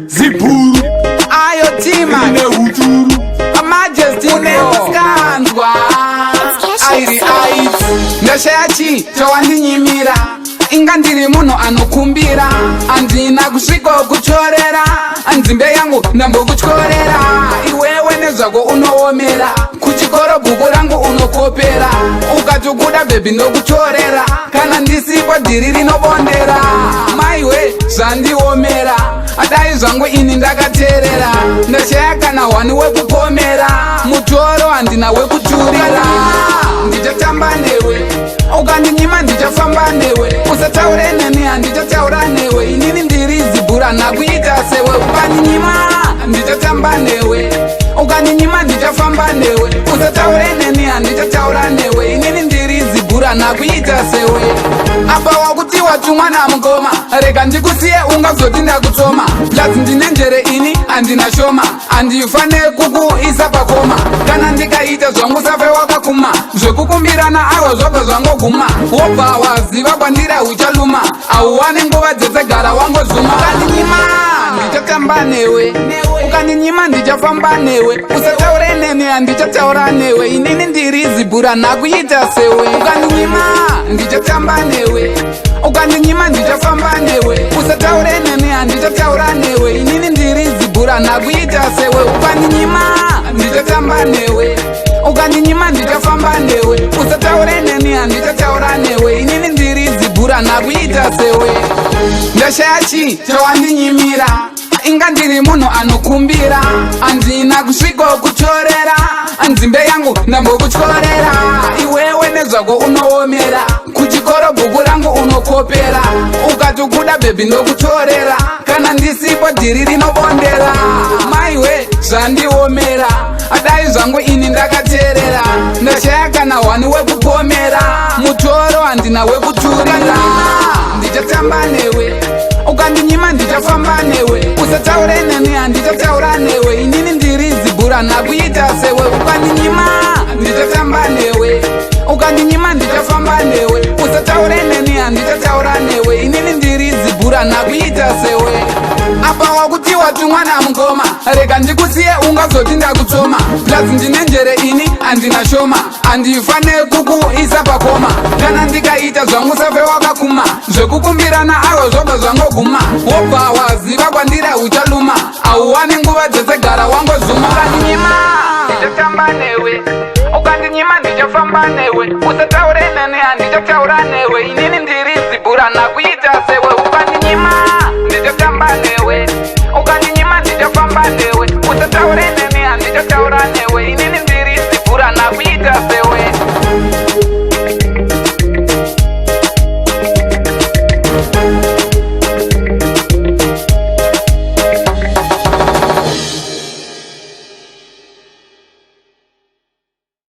Zipuru Ayo tima ine huturu Majesty unemuskandwa Airi aitu ndashayachi chawandinyimira inga ndiri munhu anokumbira andina kusvika kuchorera nzimbe yangu ndambokuchorera iwewe nezvako unoomera kuchikoro bhuku rangu unokopera ukati kuda bhebhi ndokuchorera kana ndisipo dhiri rinobondera maiwe zvandiomera adai zvangu ini ndakateerera ndashaya kana hwani wekupomera mutoro handina wekuturira ndichatamba newe ukandinyima ndichafamba newe usataure neni handichataura newe inini ndiri zibhura nakuita sewe ukandinyima ndichatamba newe ukandinyima ndichafamba newe usataure neni handichataura newe inini ndiri zibhura nakuita sewe apa wakuti watumwa namukoma rega ndikusiye ungazoti ndakutsoma plazi ndine njere ini handina shoma handifanire kukuisa pakoma kana ndikaita zvangu safe wakakuma zvekukumbirana avo zvobva zvangoguma wobva waziva kwandira uchaluma hauwane nguva dzesegara wangozuma ukandinyima ndichatamba newe ukandinyima ndichafamba newe usataure neni handichataura newe inini ndiri zibhura nakuita sewe ukandinyima ndichatamba newe ukandinyima ndichafamba newe usataure neni handichataura newe inini ndiri zibhura nakuita sewe ukandinyima ndichatamba newe ukandinyima ndichafamba newe usataure neni handichataura newe inini ndiri zibhura nakuita sewe ndashaya chi chawandinyimira inga ndiri munhu anokumbira handina kusvika kuchorera nzimbe yangu ndambokuchorera iwewe nezvako unoomera kuchikoro bhuku rangu unokopera ukati kuda bhebhi ndokuchorera kana ndisipo dhiri rinobondera maiwe zvandiomera adai zvangu ini ndakateerera ndashaya kana hwani wekupomera mutoro handina wekuturira ndichatamba newe ukandinyima ndichafamba newe usataure neni handichataura newe inini ndiri zibhura nakuita sewe ukandinyima ndichatamba newe ukandinyima ndichafamba newe usataure neni handichataura newe inini ndiri zibhura nakuita sewe apa wakuti watumwa namukoma rega ndikusiye ungazoti ndakutsoma plazi ndine njere ini handina shoma handifanire kukuisa pakoma kana ndikaita zvangu safe wakakuma zvekukumbirana avo zvobva zvangoguma wobva waziva kwandira uchaluma hauwane nguva dzesegara wangozuma ukandinyima ndichatamba newe ukandinyima ndichafamba newe usataure neni handichataura newe inini ndiri zibhura nakuita sewe ukandinyima ndichatamba newe ukandinyima ndichafamba newe usataure neni handichataura newe inini